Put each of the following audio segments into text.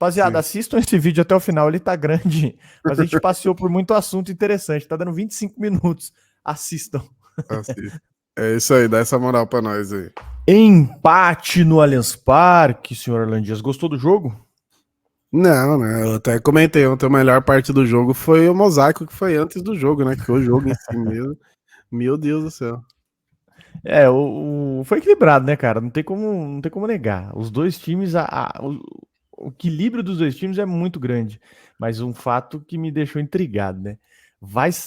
Rapaziada, Sim. assistam esse vídeo até o final, ele tá grande, mas a gente passeou por muito assunto interessante, tá dando 25 minutos. Assistam. Assim. É isso aí, dá essa moral pra nós aí. Empate no Allianz Parque, senhor Orlando Dias. Gostou do jogo? Não, né? Eu até comentei ontem, a melhor parte do jogo foi o mosaico que foi antes do jogo, né? Que o jogo em si mesmo. Meu Deus do céu. Foi equilibrado, né, cara? Não tem como negar. Os dois times, o equilíbrio dos dois times é muito grande. Mas um fato que me deixou intrigado, né?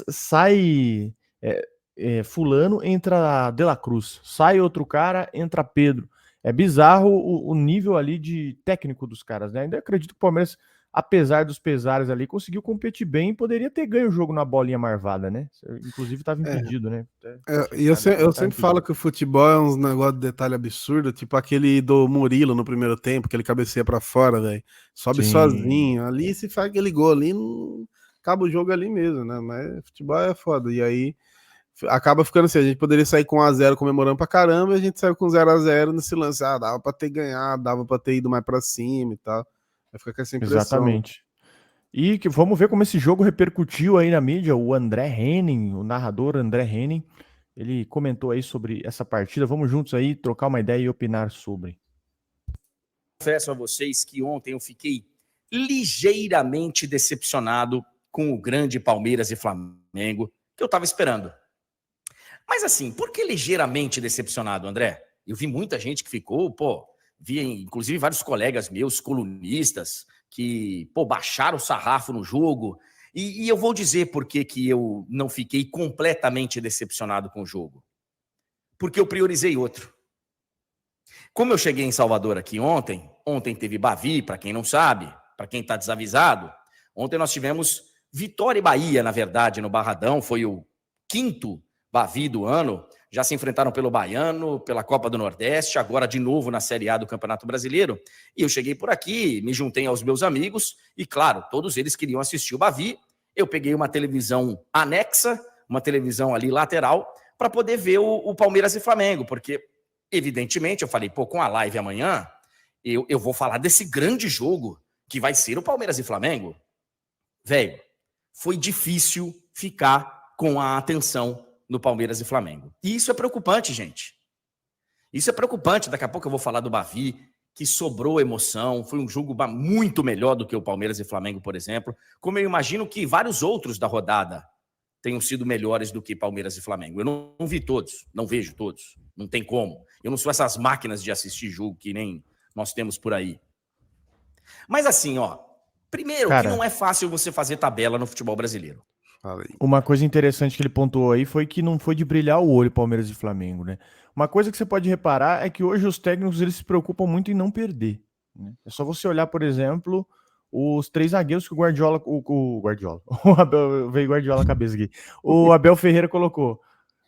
Sai é, Fulano, entra De La Cruz. Sai outro cara, entra Pedro. É bizarro o nível ali de técnico dos caras, né? Ainda acredito que o Palmeiras, apesar dos pesares ali, conseguiu competir bem e poderia ter ganho o jogo na bolinha marvada, né? Inclusive estava É, impedido, né? Até e eu, detalhe, eu tava sempre impedido. falo que o futebol é uns negócio de detalhe absurdo, tipo aquele do Murilo no primeiro tempo, que ele cabeceia pra fora, velho. Sobe Sim, sozinho. Ali, se faz aquele gol ali, não... acaba o jogo ali mesmo, né? Mas futebol é foda. E aí acaba ficando assim, a gente poderia sair com 1-0 comemorando pra caramba, e a gente saiu com 0-0 nesse lance. Ah, dava pra ter ganhado, dava pra ter ido mais pra cima e tal. Vai ficar com essa impressão. exatamente. E que vamos ver como esse jogo repercutiu aí na mídia. O André Henning, o narrador André Henning, ele comentou aí sobre essa partida. Vamos juntos aí trocar uma ideia e opinar sobre. Confesso a vocês que ontem eu fiquei ligeiramente decepcionado com o grande Palmeiras e Flamengo, que eu estava esperando. Mas assim, por que ligeiramente decepcionado, André? Eu vi muita gente que ficou, vi inclusive vários colegas meus, colunistas, que, baixaram o sarrafo no jogo. E eu vou dizer por que eu não fiquei completamente decepcionado com o jogo. Porque eu priorizei outro. Como eu cheguei em Salvador aqui ontem teve Bavi, para quem não sabe, para quem está desavisado. Ontem nós tivemos Vitória e Bahia, na verdade, no Barradão. Foi o 5º Bavi do ano. Já se enfrentaram pelo Baiano, pela Copa do Nordeste, agora de novo na Série A do Campeonato Brasileiro. E eu cheguei por aqui, me juntei aos meus amigos e, claro, todos eles queriam assistir o Bavi. Eu peguei uma televisão anexa, uma televisão ali lateral, para poder ver o Palmeiras e Flamengo, porque evidentemente, eu falei, com a live amanhã, eu vou falar desse grande jogo que vai ser o Palmeiras e Flamengo. Velho, foi difícil ficar com a atenção no Palmeiras e Flamengo. E isso é preocupante, gente. Isso é preocupante. Daqui a pouco eu vou falar do Bavi, que sobrou emoção. Foi um jogo muito melhor do que o Palmeiras e Flamengo, por exemplo. Como eu imagino que vários outros da rodada tenham sido melhores do que Palmeiras e Flamengo. Eu não vi todos, não vejo todos, não tem como. Eu não sou essas máquinas de assistir jogo que nem nós temos por aí. Mas assim, primeiro que não Cara, é fácil você fazer tabela no futebol brasileiro. Fala aí. uma coisa interessante que ele pontuou aí foi que não foi de brilhar o olho Palmeiras e Flamengo, né? Uma coisa que você pode reparar é que hoje os técnicos eles se preocupam muito em não perder, né? É só você olhar, por exemplo, os 3 zagueiros que o Guardiola, o Guardiola, o Abel, veio Guardiola na cabeça aqui. O Abel Ferreira colocou.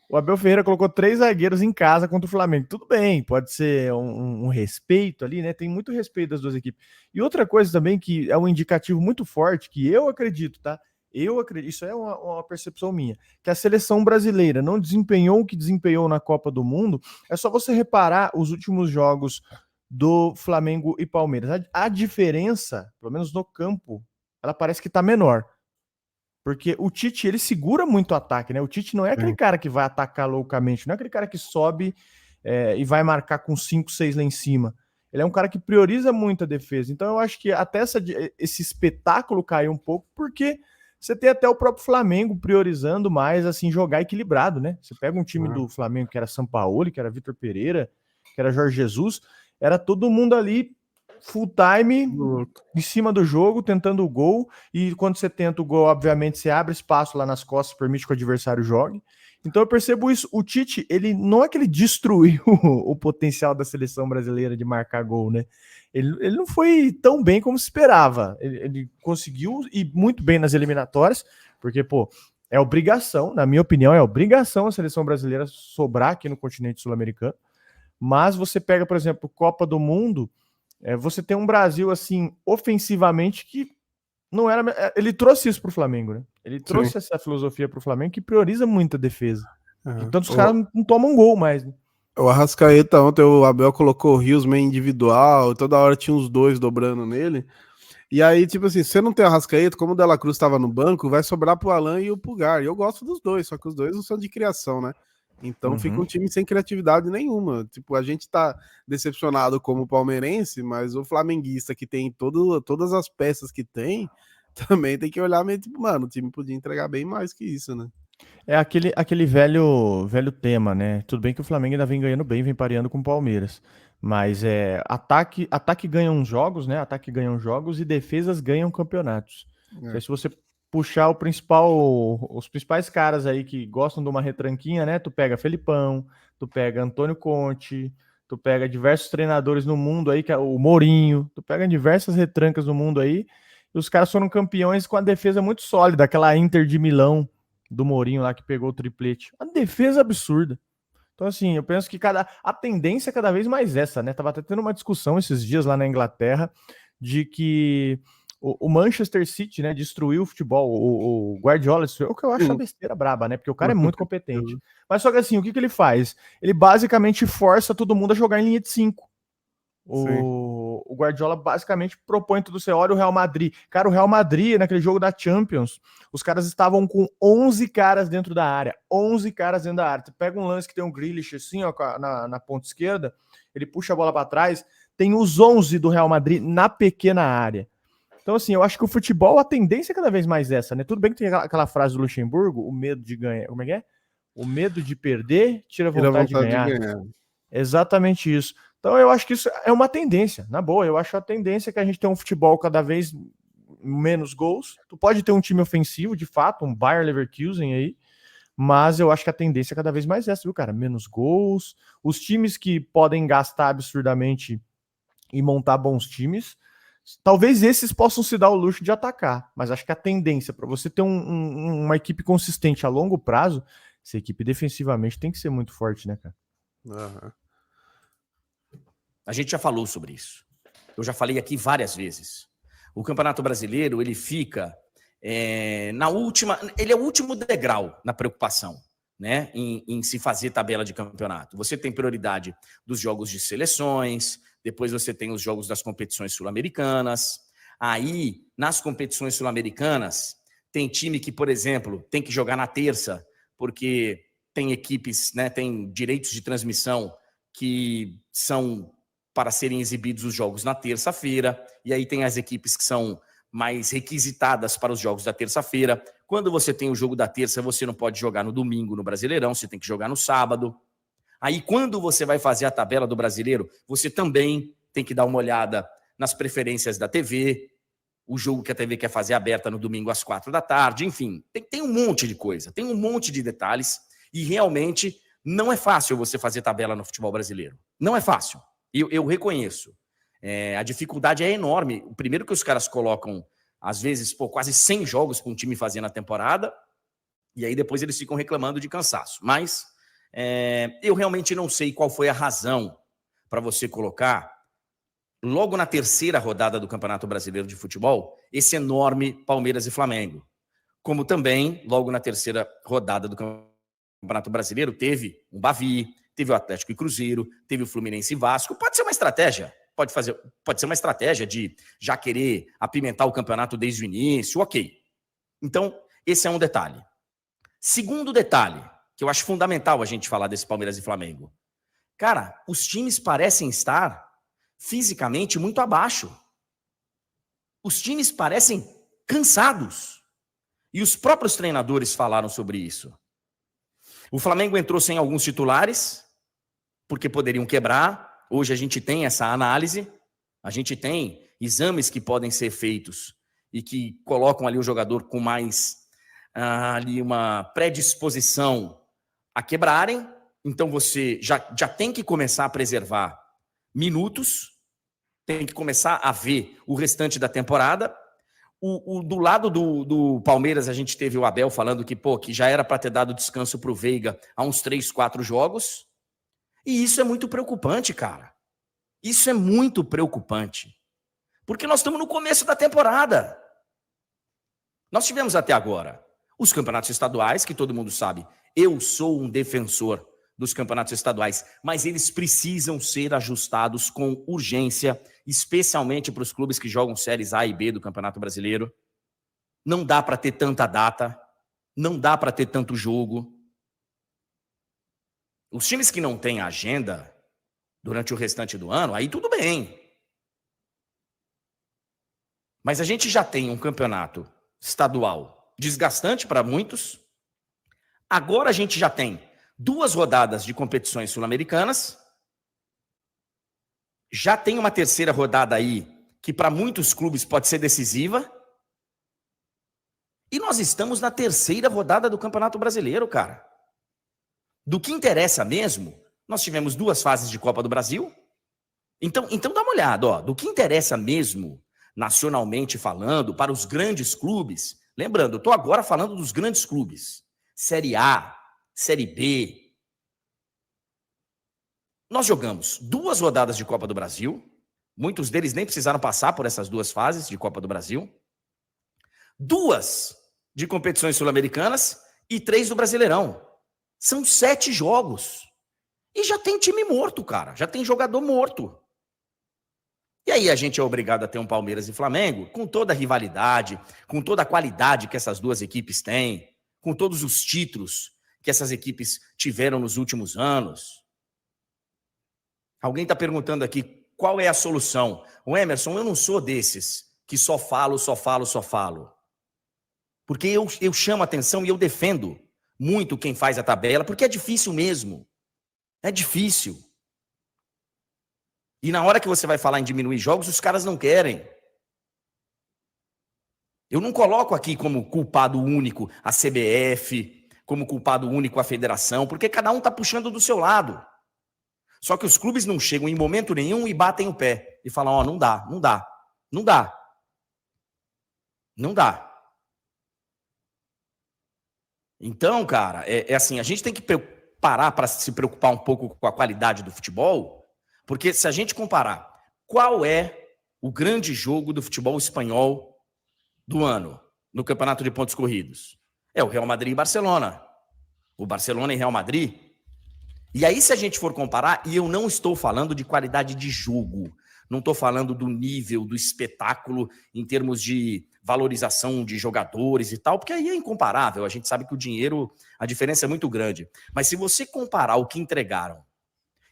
O Abel Ferreira colocou 3 zagueiros em casa contra o Flamengo. Tudo bem, pode ser um respeito ali, né? Tem muito respeito das duas equipes. E outra coisa também que é um indicativo muito forte, que eu acredito, tá? Eu acredito, isso é uma percepção minha, que a seleção brasileira não desempenhou o que desempenhou na Copa do Mundo. É só você reparar os últimos jogos do Flamengo e Palmeiras. A diferença, pelo menos no campo, ela parece que tá menor. Porque o Tite, ele segura muito o ataque, né? O Tite não é aquele cara que vai atacar loucamente, não é aquele cara que sobe e vai marcar com 5, 6 lá em cima. Ele é um cara que prioriza muito a defesa. Então eu acho que até esse espetáculo caiu um pouco, porque você tem até o próprio Flamengo priorizando mais, assim, jogar equilibrado, né? Você pega um time do Flamengo que era Sampaoli, que era Vitor Pereira, que era Jorge Jesus, era todo mundo ali full time em cima do jogo, tentando o gol, e quando você tenta o gol, obviamente, você abre espaço lá nas costas, permite que o adversário jogue. Então eu percebo isso. O Tite, ele não é que ele destruiu o potencial da seleção brasileira de marcar gol, né? Ele não foi tão bem como se esperava. Ele conseguiu ir muito bem nas eliminatórias, porque, é obrigação, na minha opinião, é obrigação a seleção brasileira sobrar aqui no continente sul-americano. Mas você pega, por exemplo, Copa do Mundo, você tem um Brasil, assim, ofensivamente, que não era. Ele trouxe isso pro Flamengo, né? Ele trouxe Sim. essa filosofia pro Flamengo que prioriza muito a defesa. Então os caras O, não tomam gol mais, né? o Arrascaeta ontem, o Abel colocou o Rios meio individual, toda hora tinha uns dois dobrando nele. E aí, tipo assim, se você não tem o Arrascaeta, como o Dela Cruz estava no banco, vai sobrar pro Alan e o Pulgar. E eu gosto dos dois, só que os dois não são de criação, né? Então fica um time sem criatividade nenhuma. Tipo, a gente tá decepcionado como palmeirense, mas o flamenguista que tem todas as peças que tem, também tem que olhar meio tipo, mano, o time podia entregar bem mais que isso, né? É aquele velho tema, né? Tudo bem que o Flamengo ainda vem ganhando bem, vem pareando com o Palmeiras. Mas ataque ganha uns jogos, né? Ataque ganha uns jogos e defesas ganham campeonatos. É. Se você puxar os principais caras aí que gostam de uma retranquinha, né? Tu pega Felipão, tu pega Antônio Conte, tu pega diversos treinadores no mundo aí, que é o Mourinho, tu pega diversas retrancas no mundo aí, e os caras foram campeões com a defesa muito sólida, aquela Inter de Milão do Mourinho lá que pegou o triplete. Uma defesa absurda. Então, assim, eu penso que a tendência é cada vez mais essa, né? Tava até tendo uma discussão esses dias lá na Inglaterra de que o Manchester City, né, destruiu o futebol. O Guardiola destruiu, o que eu acho uma besteira braba, né? Porque o cara é muito competente. Mas só que assim, o que ele faz? Ele basicamente força todo mundo a jogar em linha de 5. O Guardiola basicamente propõe tudo. Você olha o Real Madrid. Cara, o Real Madrid, naquele jogo da Champions, os caras estavam com 11 caras dentro da área. 11 caras dentro da área. Você pega um lance que tem um Grealish assim, ó, na ponta esquerda, ele puxa a bola para trás, tem os 11 do Real Madrid na pequena área. Então, assim, eu acho que o futebol, a tendência é cada vez mais essa, né? Tudo bem que tem aquela frase do Luxemburgo, o medo de ganhar. Como é que é? O medo de perder tira a vontade de ganhar. Exatamente isso. Então eu acho que isso é uma tendência, na boa. Eu acho a tendência que a gente tem um futebol cada vez menos gols. Tu pode ter um time ofensivo, de fato, um Bayer Leverkusen aí, mas eu acho que a tendência é cada vez mais essa, viu, cara? Menos gols. Os times que podem gastar absurdamente e montar bons times, talvez esses possam se dar o luxo de atacar, mas acho que a tendência para você ter uma equipe consistente a longo prazo, essa equipe defensivamente tem que ser muito forte, né, cara? Uhum. A gente já falou sobre isso. Eu já falei aqui várias vezes. O Campeonato Brasileiro, ele fica na última... Ele é o último degrau na preocupação, né? Em se fazer tabela de campeonato. Você tem prioridade dos jogos de seleções, depois você tem os jogos das competições sul-americanas. Aí, nas competições sul-americanas, tem time que, por exemplo, tem que jogar na terça, porque tem equipes, né, tem direitos de transmissão que são para serem exibidos os jogos na terça-feira, e aí tem as equipes que são mais requisitadas para os jogos da terça-feira. Quando você tem o jogo da terça, você não pode jogar no domingo no Brasileirão, você tem que jogar no sábado. Aí, quando você vai fazer a tabela do Brasileiro, você também tem que dar uma olhada nas preferências da TV, o jogo que a TV quer fazer aberta no domingo às 4 da tarde, enfim, tem um monte de coisa, tem um monte de detalhes, e realmente não é fácil você fazer tabela no futebol brasileiro. Não é fácil. Eu reconheço. A dificuldade é enorme. O primeiro que os caras colocam, às vezes, quase 100 jogos para um time fazer na temporada, e aí depois eles ficam reclamando de cansaço. Mas eu realmente não sei qual foi a razão para você colocar, logo na terceira rodada do Campeonato Brasileiro de Futebol, esse enorme Palmeiras e Flamengo. Como também, logo na terceira rodada do Campeonato Brasileiro, teve um Bavi, teve o Atlético e Cruzeiro, teve o Fluminense e Vasco. Pode ser uma estratégia, pode ser uma estratégia de já querer apimentar o campeonato desde o início, ok. Então, esse é um detalhe. Segundo detalhe, que eu acho fundamental a gente falar desse Palmeiras e Flamengo. Cara, os times parecem estar fisicamente muito abaixo. Os times parecem cansados. E os próprios treinadores falaram sobre isso. O Flamengo entrou sem alguns titulares, porque poderiam quebrar. Hoje a gente tem essa análise, a gente tem exames que podem ser feitos e que colocam ali o jogador com mais ali uma predisposição a quebrarem. Então você já tem que começar a preservar minutos, tem que começar a ver o restante da temporada. Do lado do Palmeiras, a gente teve o Abel falando que já era para ter dado descanso para o Veiga há uns 3, 4 jogos. E isso é muito preocupante, cara. Isso é muito preocupante. Porque nós estamos no começo da temporada. Nós tivemos até agora os campeonatos estaduais, que todo mundo sabe. Eu sou um defensor dos campeonatos estaduais, mas eles precisam ser ajustados com urgência, especialmente para os clubes que jogam séries A e B do Campeonato Brasileiro. Não dá para ter tanta data, não dá para ter tanto jogo. Os times que não têm agenda durante o restante do ano, aí tudo bem. Mas a gente já tem um campeonato estadual desgastante para muitos. Agora a gente já tem 2 rodadas de competições sul-americanas. Já tem uma terceira rodada aí, que para muitos clubes pode ser decisiva. E nós estamos na terceira rodada do Campeonato Brasileiro, cara. Do que interessa mesmo, nós tivemos 2 fases de Copa do Brasil. Então dá uma olhada, ó, do que interessa mesmo, nacionalmente falando, para os grandes clubes. Lembrando, eu estou agora falando dos grandes clubes. Série A, Série B. Nós jogamos 2 rodadas de Copa do Brasil. Muitos deles nem precisaram passar por essas 2 fases de Copa do Brasil. 2 de competições sul-americanas e 3 do Brasileirão. São 7 jogos. E já tem time morto, cara. Já tem jogador morto. E aí a gente é obrigado a ter um Palmeiras e Flamengo com toda a rivalidade, com toda a qualidade que essas 2 equipes têm, com todos os títulos que essas equipes tiveram nos últimos anos. Alguém está perguntando aqui qual é a solução. O Emerson, eu não sou desses que só falo. Porque eu chamo a atenção e eu defendo muito quem faz a tabela, porque é difícil mesmo. É difícil. E na hora que você vai falar em diminuir jogos, os caras não querem. Eu não coloco aqui como culpado único a CBF, como culpado único a federação, porque cada um está puxando do seu lado. Só que os clubes não chegam em momento nenhum e batem o pé. E falam, ó, não dá. Então, cara, é assim, a gente tem que parar para se preocupar um pouco com a qualidade do futebol, porque se a gente comparar qual é o grande jogo do futebol espanhol do ano no campeonato de pontos corridos, é o Real Madrid e Barcelona. O Barcelona e Real Madrid. E aí, se a gente for comparar, e eu não estou falando de qualidade de jogo, não estou falando do nível, do espetáculo em termos de valorização de jogadores e tal, porque aí é incomparável. A gente sabe que o dinheiro, a diferença é muito grande. Mas se você comparar o que entregaram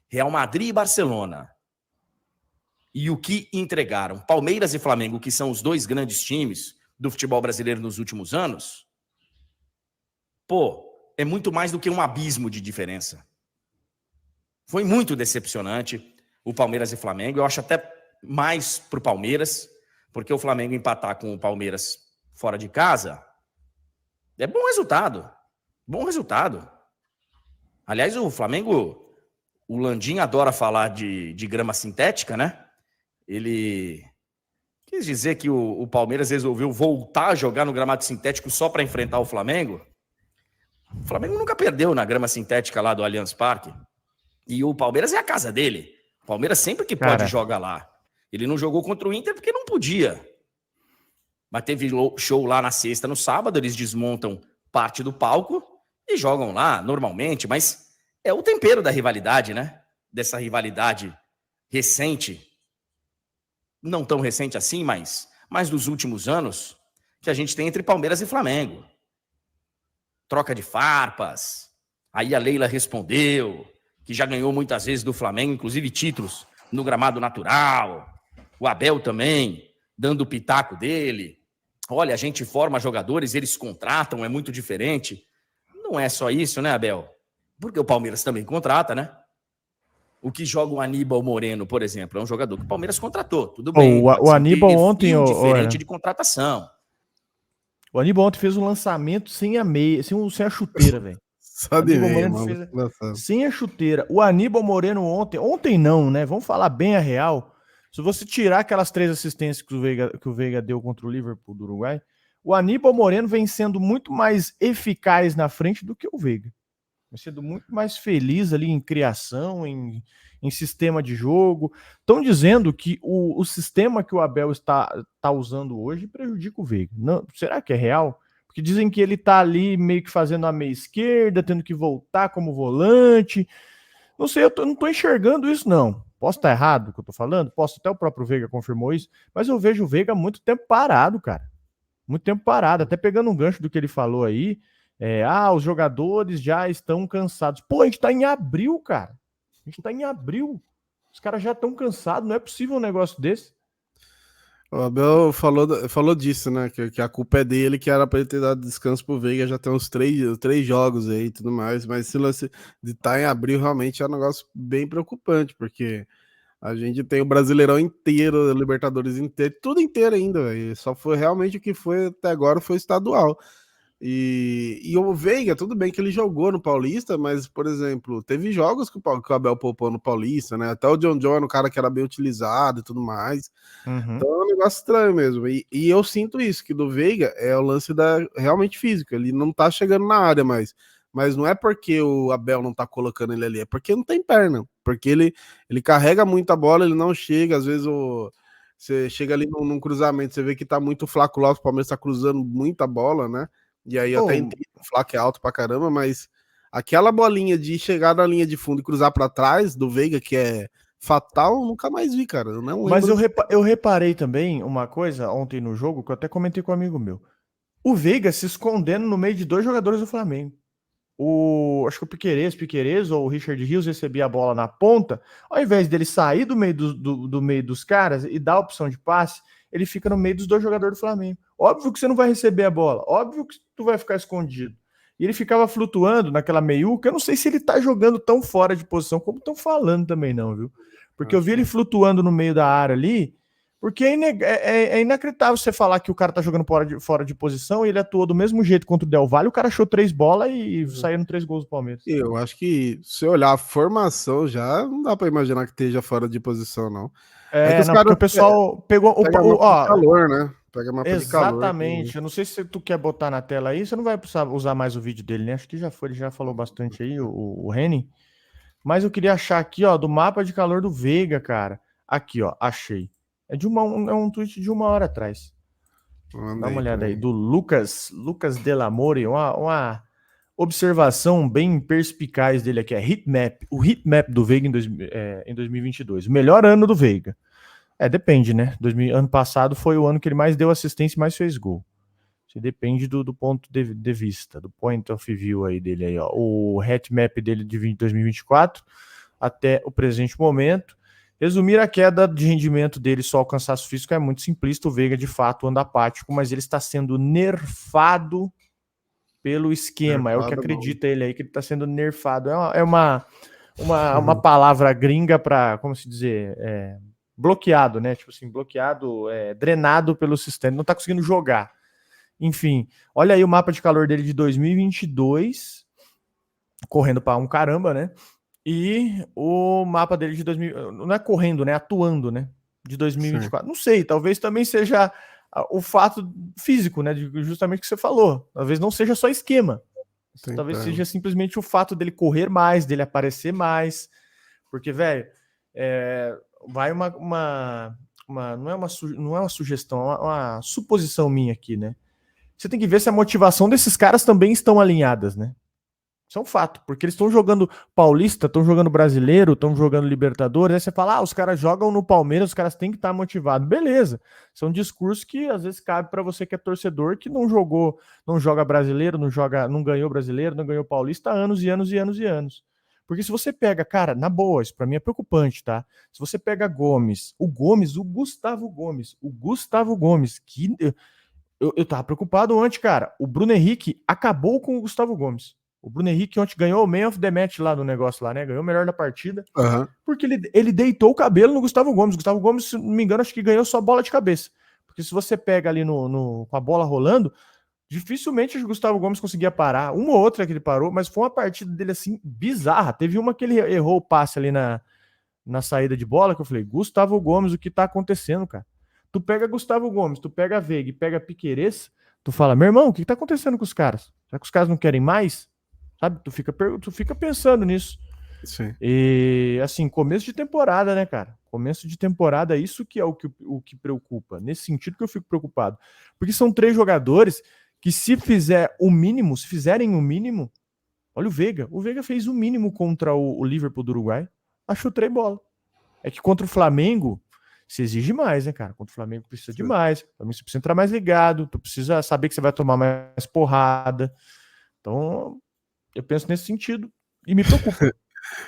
Real Madrid e Barcelona e o que entregaram Palmeiras e Flamengo, que são os 2 grandes times do futebol brasileiro nos últimos anos, pô, é muito mais do que um abismo de diferença. Foi muito decepcionante o Palmeiras e Flamengo. Eu acho até mais pro Palmeiras, porque o Flamengo empatar com o Palmeiras fora de casa é bom resultado. Bom resultado. Aliás, o Flamengo, o Landim adora falar de grama sintética, né? Ele quis dizer que o Palmeiras resolveu voltar a jogar no gramado sintético só para enfrentar o Flamengo. O Flamengo nunca perdeu na grama sintética lá do Allianz Parque. E o Palmeiras é a casa dele. O Palmeiras sempre que pode joga lá. Ele não jogou contra o Inter porque não podia. Mas teve show lá na sexta, no sábado, eles desmontam parte do palco e jogam lá normalmente, mas é o tempero da rivalidade, né? Dessa rivalidade recente. Não tão recente assim, mas dos últimos anos, que a gente tem entre Palmeiras e Flamengo. Troca de farpas. Aí a Leila respondeu que já ganhou muitas vezes do Flamengo, inclusive títulos no gramado natural. O Abel também, dando o pitaco dele. Olha, a gente forma jogadores, eles contratam, é muito diferente. Não é só isso, né, Abel? Porque o Palmeiras também contrata, né? O que joga o Aníbal Moreno, por exemplo, é um jogador que o Palmeiras contratou. Tudo bem. O Aníbal ontem... diferente de contratação. O Aníbal ontem fez um lançamento sem a meia, sem a chuteira, velho. Só de meia, sem a chuteira. O Aníbal Moreno ontem não, né? Vamos falar bem a real. Se você tirar aquelas 3 assistências que o Veiga deu contra o Liverpool do Uruguai, o Aníbal Moreno vem sendo muito mais eficaz na frente do que o Veiga. Vem sendo muito mais feliz ali em criação, em sistema de jogo. Estão dizendo que o sistema que o Abel está usando hoje prejudica o Veiga. Não, será que é real? Porque dizem que ele tá ali meio que fazendo a meia esquerda, tendo que voltar como volante. Não sei, não tô enxergando isso, não. Posso estar errado o que eu tô falando? Posso, até o próprio Veiga confirmou isso, mas eu vejo o Veiga há muito tempo parado, cara. Muito tempo parado. Até pegando um gancho do que ele falou aí. Os jogadores já estão cansados. Pô, a gente tá em abril, cara. A gente tá em abril. Os caras já estão cansados. Não é possível um negócio desse. O Abel falou disso, né? Que a culpa é dele, que era pra ele ter dado descanso pro Veiga, já tem uns três jogos aí e tudo mais. Mas esse lance de estar em abril realmente é um negócio bem preocupante, porque a gente tem o Brasileirão inteiro, a Libertadores inteiro, tudo inteiro ainda, véio. Só foi realmente o que foi até agora foi estadual. E o Veiga, tudo bem que ele jogou no Paulista, mas, por exemplo, teve jogos que o Abel poupou no Paulista, né? Até o John John era um cara que era bem utilizado e tudo mais. Uhum. Então é um negócio estranho mesmo. E eu sinto isso, que do Veiga é o lance da realmente físico. Ele não tá chegando na área mais. Mas não é porque o Abel não tá colocando ele ali, é porque não tem perna. Porque ele carrega muito a bola, ele não chega. Às vezes você chega ali num cruzamento, você vê que tá muito Flaco Lopes, o Palmeiras tá cruzando muita bola, né? E aí eu até entendo, o Flaco é alto pra caramba, mas aquela bolinha de chegar na linha de fundo e cruzar pra trás do Veiga, que é fatal, eu nunca mais vi, cara. Eu não Mas lembro. eu reparei também uma coisa ontem no jogo, que eu até comentei com um amigo meu. O Veiga se escondendo no meio de dois jogadores do Flamengo. Acho que o Piquerez ou o Richard Rios recebia a bola na ponta, ao invés dele sair do meio, do meio dos caras e dar a opção de passe, ele fica no meio dos dois jogadores do Flamengo. Óbvio que você não vai receber a bola, óbvio que tu vai ficar escondido. E ele ficava flutuando naquela meiuca. Eu não sei se ele tá jogando tão fora de posição como estão falando também, não, viu? Porque eu vi ele flutuando no meio da área ali. Porque é inacreditável você falar que o cara tá jogando fora de posição e ele atuou do mesmo jeito contra o Del Valle, o cara achou 3 bolas e saíram 3 gols do Palmeiras. Eu acho que se olhar a formação já, não dá pra imaginar que esteja fora de posição, não. É que os Não, porque caras o pessoal pegou pegam mapa de calor, né? Pega mapa de calor. Exatamente. Eu não sei se tu quer botar na tela aí, você não vai precisar usar mais o vídeo dele, né? Acho que já foi, ele já falou bastante aí, o Reni. Mas eu queria achar aqui, ó, do mapa de calor do Veiga, cara. Aqui, ó, achei. É um tweet de 1 hora atrás. Dá uma olhada aí, do Lucas Delamore, uma observação bem perspicaz dele aqui, o heatmap do Veiga em 2022, o melhor ano do Veiga. Depende, né? Ano passado foi o ano que ele mais deu assistência e mais fez gol. Isso depende do ponto de vista, do point of view aí dele aí, ó. O heatmap dele de 2024 até o presente momento. Resumir a queda de rendimento dele só ao cansaço físico é muito simplista. O Veiga, de fato, anda apático, mas ele está sendo nerfado pelo esquema. É o que acredita ele aí, que ele está sendo nerfado. É uma palavra gringa para, como se dizer, bloqueado, né? Tipo assim, bloqueado, drenado pelo sistema. Não está conseguindo jogar. Enfim, olha aí o mapa de calor dele de 2022, correndo para um caramba, né? E o mapa dele de 2000, não é correndo, né? Atuando, né? De 2024. Sim. Não sei, talvez também seja o fato físico, né? Justamente o que você falou. Talvez não seja só esquema. Sim, talvez seja simplesmente o fato dele correr mais, dele aparecer mais. Porque, velho, vai não é uma sugestão, é uma suposição minha aqui, né? Você tem que ver se a motivação desses caras também estão alinhadas, né? Isso é um fato, porque eles estão jogando Paulista, estão jogando Brasileiro, estão jogando Libertadores, aí você fala, os caras jogam no Palmeiras, os caras têm que estar motivados. Beleza, são discursos que às vezes cabe para você que é torcedor, que não joga Brasileiro, não ganhou Brasileiro, não ganhou Paulista há anos e anos e anos e anos. Porque se você pega, cara, na boa, isso pra mim é preocupante, tá? Se você pega o Gustavo Gomes, que eu tava preocupado ontem, cara. O Bruno Henrique acabou com o Gustavo Gomes. O Bruno Henrique ontem ganhou o Man of the Match lá no negócio lá, né? Ganhou o melhor da partida. Porque ele deitou o cabelo no Gustavo Gomes. O Gustavo Gomes, se não me engano, acho que ganhou só bola de cabeça. Porque se você pega ali com a bola rolando, dificilmente o Gustavo Gomes conseguia parar. Uma ou outra que ele parou, mas foi uma partida dele assim, bizarra. Teve uma que ele errou o passe ali na saída de bola, que eu falei, Gustavo Gomes, o que tá acontecendo, cara? Tu pega Gustavo Gomes, tu pega Veiga e pega Piquerez, tu fala, meu irmão, o que tá acontecendo com os caras? Será que os caras não querem mais? Sabe? Tu fica pensando nisso. Sim. E, assim, começo de temporada, né, cara? Começo de temporada, isso que é o que preocupa. Nesse sentido que eu fico preocupado. Porque são 3 jogadores que se fizerem o mínimo, olha o Veiga fez o mínimo contra o Liverpool do Uruguai, achou 3 bolas. É que contra o Flamengo, se exige mais, né, cara? Contra o Flamengo precisa de mais, você precisa entrar mais ligado, tu precisa saber que você vai tomar mais porrada. Então, eu penso nesse sentido e me preocupa.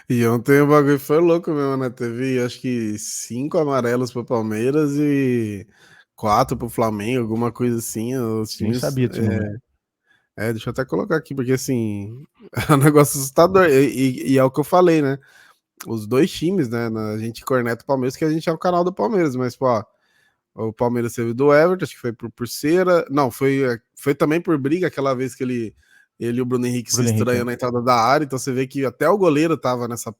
E ontem o bagulho foi louco mesmo, né? Teve acho que 5 amarelos pro Palmeiras e 4 pro Flamengo, alguma coisa assim. Os Nem times. sabia disso, não. Deixa eu até colocar aqui, porque assim, é um negócio assustador. E é o que eu falei, né? Os dois times, né? A gente corneta o Palmeiras, que a gente é o canal do Palmeiras, mas, pô, o Palmeiras teve do Everton, acho que foi por cera. Não, foi também por briga aquela vez que ele e o Bruno Henrique se estranham na entrada da área. Então você vê que até o goleiro tava nessa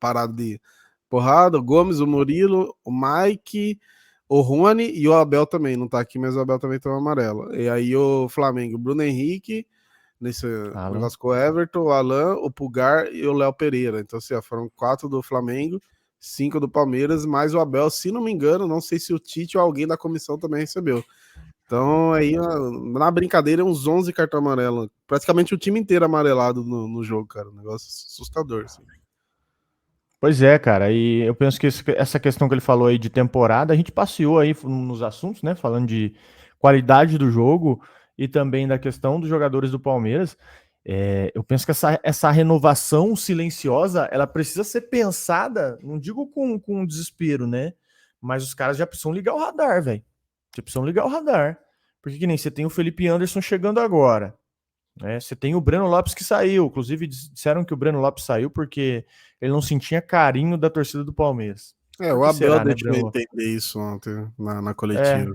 parada de porrada. O Gomes, o Murilo, o Mike, o Rony e o Abel também. Não tá aqui, mas o Abel também tem um amarelo. E aí o Flamengo, o Bruno Henrique, nesse negócio com o Everton, o Alan, o Pulgar e o Léo Pereira. Então, assim, foram 4 do Flamengo, 5 do Palmeiras, mais o Abel, se não me engano, não sei se o Tite ou alguém da comissão também recebeu. Então, aí, na brincadeira, uns 11 cartão amarelo. Praticamente o time inteiro amarelado no jogo, cara. Um negócio assustador, assim. Pois é, cara, e eu penso que essa questão que ele falou aí de temporada, a gente passeou aí nos assuntos, né, falando de qualidade do jogo e também da questão dos jogadores do Palmeiras. Eu penso que essa renovação silenciosa, ela precisa ser pensada, não digo com desespero, né, mas os caras já precisam ligar o radar, velho. Já precisam ligar o radar. Porque que nem você tem o Felipe Anderson chegando agora, né? Você tem o Breno Lopes que saiu. Inclusive, disseram que o Breno Lopes saiu porque ele não sentia carinho da torcida do Palmeiras. O Abel será, deixou eu entender isso ontem na coletiva.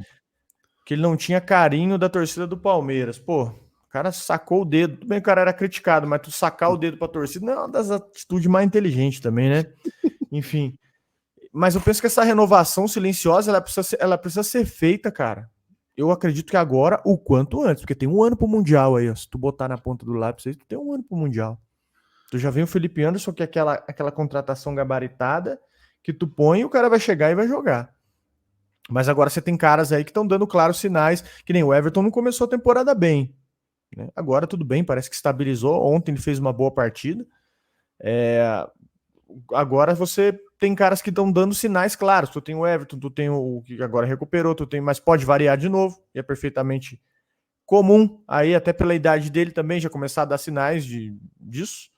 Que ele não tinha carinho da torcida do Palmeiras. Pô, o cara sacou o dedo. Tudo bem que o cara era criticado, mas tu sacar o dedo pra torcida não é uma das atitudes mais inteligentes também, né? Enfim. Mas eu penso que essa renovação silenciosa, ela precisa ser feita, cara. Eu acredito que agora, o quanto antes, porque tem um ano pro Mundial aí, ó. Se tu botar na ponta do lápis aí, tu tem um ano pro Mundial. Tu já vem o Felipe Anderson, que é aquela contratação gabaritada, que tu põe e o cara vai chegar e vai jogar. Mas agora você tem caras aí que estão dando claros sinais, que nem o Everton não começou a temporada bem, né? Agora tudo bem, parece que estabilizou. Ontem ele fez uma boa partida. Agora você tem caras que estão dando sinais claros. Tu tem o Everton, tu tem o que agora recuperou, mas pode variar de novo, e é perfeitamente comum, aí até pela idade dele também já começar a dar sinais disso.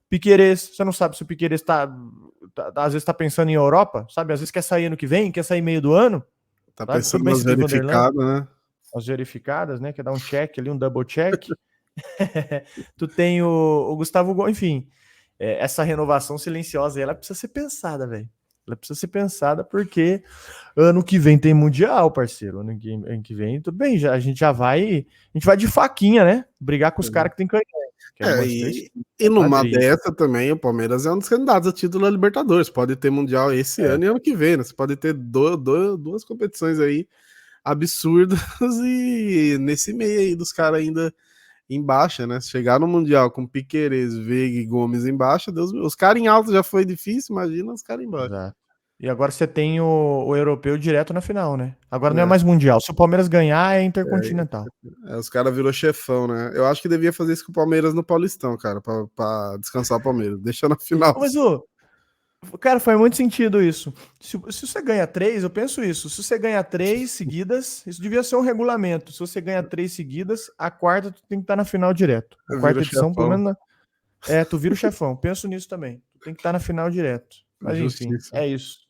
Piquerez, você não sabe se o Piquerez às vezes tá pensando em Europa, sabe? Às vezes quer sair ano que vem, quer sair meio do ano. Tá pensando nas verificadas, né? As verificadas, né? Quer dar um check ali, um double check. Tu tem o Gustavo Gomes, enfim. Essa renovação silenciosa aí, ela precisa ser pensada, velho. Ela precisa ser pensada porque ano que vem tem Mundial, parceiro. Ano que vem, tudo bem, a gente vai de faquinha, né? Brigar com os caras que tem canhão. E numa dessa também, o Palmeiras é um dos candidatos a título da Libertadores. Pode ter Mundial esse ano e ano que vem, né? Você pode ter duas competições aí absurdas e nesse meio aí dos caras ainda em baixa, né? Chegar no Mundial com Piquerez, Veiga e Gomes em baixa, Deus meu. Os caras em alto já foi difícil, imagina os caras em baixo. Exato. E agora você tem o europeu direto na final, né? Agora não é mais Mundial. Se o Palmeiras ganhar, é Intercontinental. Os caras virou chefão, né? Eu acho que devia fazer isso com o Palmeiras no Paulistão, cara, pra descansar o Palmeiras. Deixa na final. Mas, cara, faz muito sentido isso. Se você ganha 3, eu penso isso. Se você ganha 3 seguidas, isso devia ser um regulamento. Se você ganha 3 seguidas, a quarta tu tem que estar na final direto. A quarta edição, pelo menos. Tu vira o chefão. Penso nisso também. Tu tem que estar na final direto. Mas enfim, é isso.